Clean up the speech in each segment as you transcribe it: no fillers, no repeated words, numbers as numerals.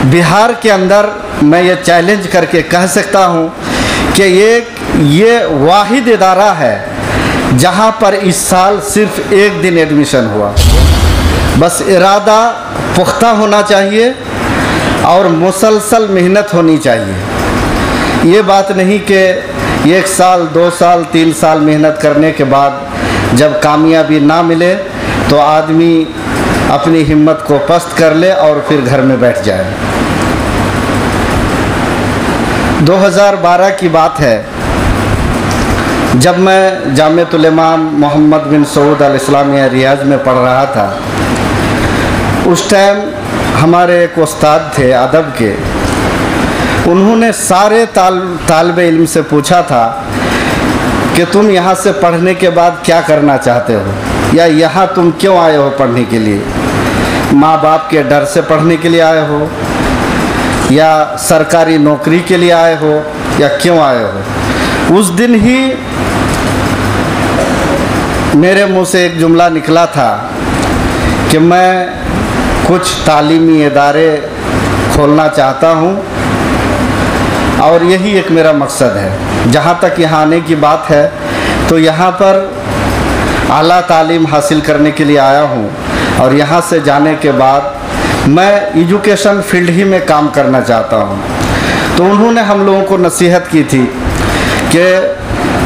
बिहार के अंदर मैं ये चैलेंज करके कह सकता हूँ कि ये वाहिद इदारा है जहाँ पर इस साल सिर्फ एक दिन एडमिशन हुआ। बस इरादा पुख्ता होना चाहिए और मुसलसल मेहनत होनी चाहिए। ये बात नहीं कि 1 साल 2 साल 3 साल मेहनत करने के बाद जब कामयाबी ना मिले तो आदमी अपनी हिम्मत को पस्त कर ले और फिर घर में बैठ जाए। 2012 की बात है, जब मैं जामिअतुल इमाम मोहम्मद बिन सऊद अल इस्लामिया रियाज में पढ़ रहा था। उस टाइम हमारे एक उस्ताद थे अदब के, उन्होंने सारे तालिब इल्म से पूछा था कि तुम यहाँ से पढ़ने के बाद क्या करना चाहते हो, या यहाँ तुम क्यों आए हो पढ़ने के लिए। माँ बाप के डर से पढ़ने के लिए आए हो, या सरकारी नौकरी के लिए आए हो, या क्यों आए हो। उस दिन ही मेरे मुंह से एक जुमला निकला था कि मैं कुछ तालीमी इदारे खोलना चाहता हूँ और यही एक मेरा मकसद है। जहाँ तक यहाँ आने की बात है तो यहाँ पर आला तालीम हासिल करने के लिए आया हूँ और यहाँ से जाने के बाद मैं एजुकेशन फील्ड ही में काम करना चाहता हूँ। तो उन्होंने हम लोगों को नसीहत की थी कि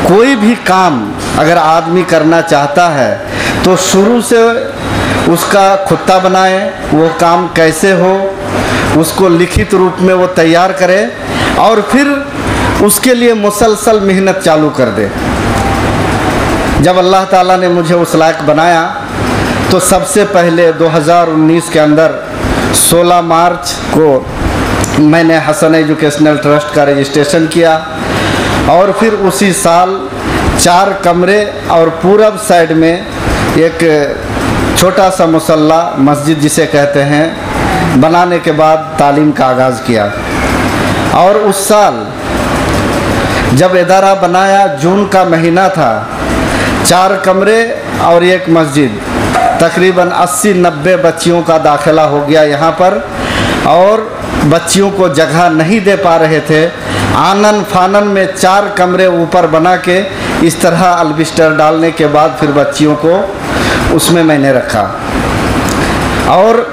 कोई भी काम अगर आदमी करना चाहता है तो शुरू से उसका खुत्ता बनाए, वो काम कैसे हो उसको लिखित रूप में वो तैयार करे और फिर उसके लिए मुसलसल मेहनत चालू कर दे। जब अल्लाह ताला ने मुझे उस लायक बनाया तो सबसे पहले 2019 के अंदर 16 मार्च को मैंने हसन एजुकेशनल ट्रस्ट का रजिस्ट्रेशन किया और फिर उसी साल 4 कमरे और पूरब साइड में एक छोटा सा मुसल्ला मस्जिद जिसे कहते हैं बनाने के बाद तालीम का आगाज़ किया। और उस साल जब इदारा बनाया, जून का महीना था, 4 कमरे और एक मस्जिद, तकरीबन 80-90 बच्चियों का दाखिला हो गया यहाँ पर। और बच्चियों को जगह नहीं दे पा रहे थे, आनन फानन में 4 कमरे ऊपर बना के इस तरह अल्बिस्टर डालने के बाद फिर बच्चियों को उसमें मैंने रखा। और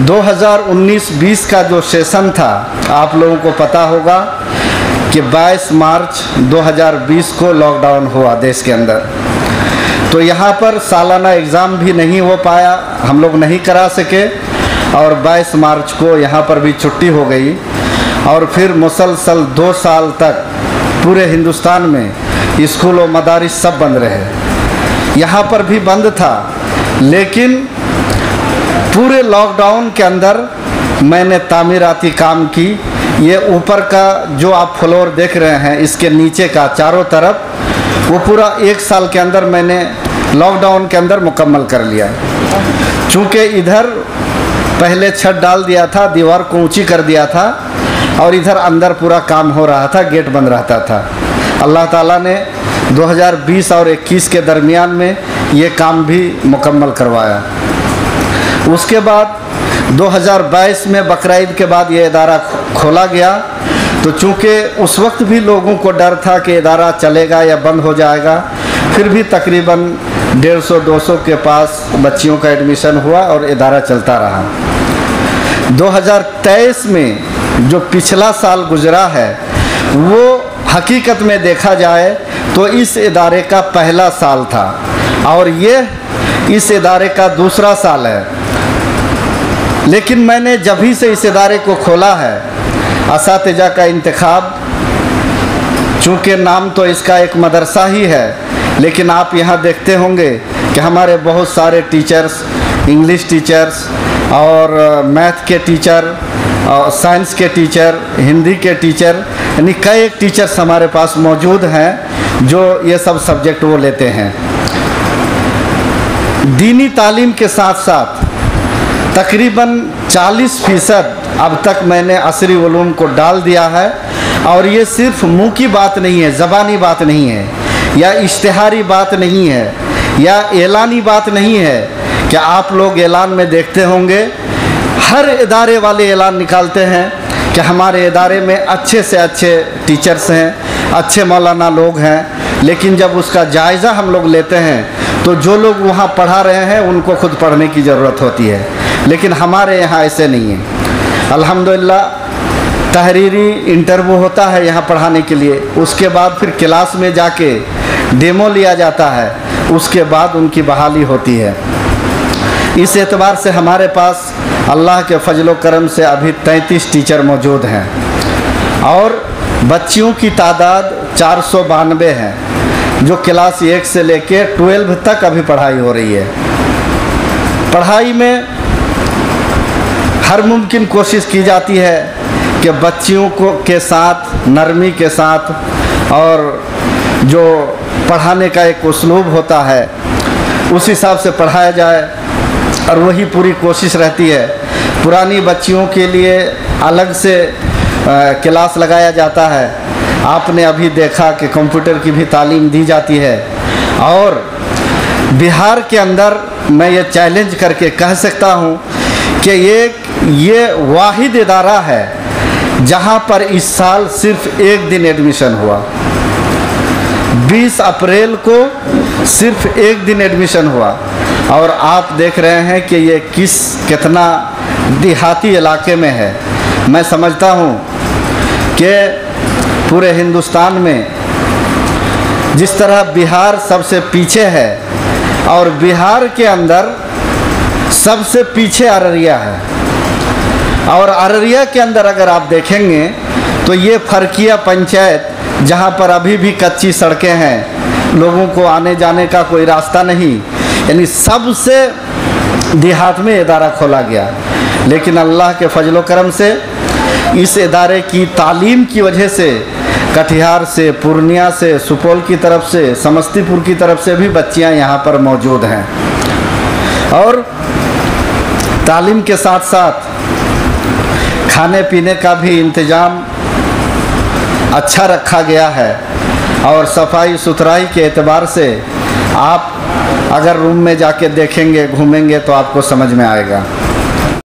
2019-20 का जो सेशन था, आप लोगों को पता होगा कि 22 मार्च 2020 को लॉकडाउन हुआ देश के अंदर। तो यहाँ पर सालाना एग्ज़ाम भी नहीं हो पाया, हम लोग नहीं करा सके और 22 मार्च को यहाँ पर भी छुट्टी हो गई। और फिर मुसलसल 2 साल तक पूरे हिंदुस्तान में स्कूल और मदारिस सब बंद रहे। यहाँ पर भी बंद था, लेकिन पूरे लॉकडाउन के अंदर मैंने तामीराती काम की। ये ऊपर का जो आप फ्लोर देख रहे हैं, इसके नीचे का चारों तरफ वो पूरा 1 साल के अंदर मैंने लॉकडाउन के अंदर मुकम्मल कर लिया। चूँकि इधर पहले छत डाल दिया था, दीवार को ऊंची कर दिया था और इधर अंदर पूरा काम हो रहा था, गेट बंद रहता था। अल्लाह ताला ने 2020 और 21 के दरमियान में ये काम भी मुकम्मल करवाया। उसके बाद 2022 में बकरा ईद के बाद ये इदारा खोला गया। तो चूँकि उस वक्त भी लोगों को डर था कि इदारा चलेगा या बंद हो जाएगा, फिर भी तकरीबन 150-200 के पास बच्चियों का एडमिशन हुआ और इदारा चलता रहा। 2023 में जो पिछला साल गुजरा है वो हकीकत में देखा जाए तो इस इदारे का पहला साल था और ये इस इदारे का दूसरा साल है। लेकिन मैंने जब ही से इस इदारे को खोला है, असातिज़ा का इंतखाब, चूँकि नाम तो इसका एक मदरसा ही है, लेकिन आप यहाँ देखते होंगे कि हमारे बहुत सारे टीचर्स, इंग्लिश टीचर्स और मैथ के टीचर और साइंस के टीचर, हिंदी के टीचर, यानी कई एक टीचर्स हमारे पास मौजूद हैं जो ये सब सब्जेक्ट वो लेते हैं। दीनी तालीम के साथ साथ तकरीबन 40% अब तक मैंने असरी उलूम को डाल दिया है। और ये सिर्फ मुंह की बात नहीं है, ज़बानी बात नहीं है, या इश्तिहारी बात नहीं है, या एलानी बात नहीं है कि आप लोग ऐलान में देखते होंगे हर इदारे वाले ऐलान निकालते हैं कि हमारे इदारे में अच्छे से अच्छे टीचर्स हैं, अच्छे मौलाना लोग हैं, लेकिन जब उसका जायज़ा हम लोग लेते हैं तो जो लोग वहाँ पढ़ा रहे हैं उनको खुद पढ़ने की ज़रूरत होती है, लेकिन हमारे यहाँ ऐसे नहीं है। अल्हम्दुलिल्लाह तहरीरी इंटरव्यू होता है यहाँ पढ़ाने के लिए, उसके बाद फिर क्लास में जाके डेमो लिया जाता है, उसके बाद उनकी बहाली होती है। इस एतबार से हमारे पास अल्लाह के फजल करम से अभी 33 टीचर मौजूद हैं और बच्चियों की तादाद 492 है, जो क्लास 1 से लेके 12 तक अभी पढ़ाई हो रही है। पढ़ाई में हर मुमकिन कोशिश की जाती है कि बच्चियों को के साथ नरमी के साथ और जो पढ़ाने का एक उसलूब होता है उस हिसाब से पढ़ाया जाए, और वही पूरी कोशिश रहती है। पुरानी बच्चियों के लिए अलग से क्लास लगाया जाता है। आपने अभी देखा कि कंप्यूटर की भी तालीम दी जाती है, और बिहार के अंदर मैं ये चैलेंज करके कह सकता हूँ कि ये वाहिद इदारा है जहाँ पर इस साल सिर्फ एक दिन एडमिशन हुआ। 20 अप्रैल को सिर्फ एक दिन एडमिशन हुआ, और आप देख रहे हैं कि ये कितना देहाती इलाके में है। मैं समझता हूँ कि पूरे हिंदुस्तान में जिस तरह बिहार सबसे पीछे है, और बिहार के अंदर सबसे पीछे अररिया है, और अररिया के अंदर अगर आप देखेंगे तो ये फरकिया पंचायत जहाँ पर अभी भी कच्ची सड़कें हैं, लोगों को आने जाने का कोई रास्ता नहीं, यानी सबसे देहात में इदारा खोला गया। लेकिन अल्लाह के फजल करम से इस इदारे की तालीम की वजह से कटिहार से, पूर्णिया से, सुपौल की तरफ से, समस्तीपुर की तरफ से भी बच्चियां यहाँ पर मौजूद हैं, और तालीम के साथ साथ खाने पीने का भी इंतज़ाम अच्छा रखा गया है, और सफाई सुथराई के एतबार से आप अगर रूम में जाके देखेंगे, घूमेंगे तो आपको समझ में आएगा।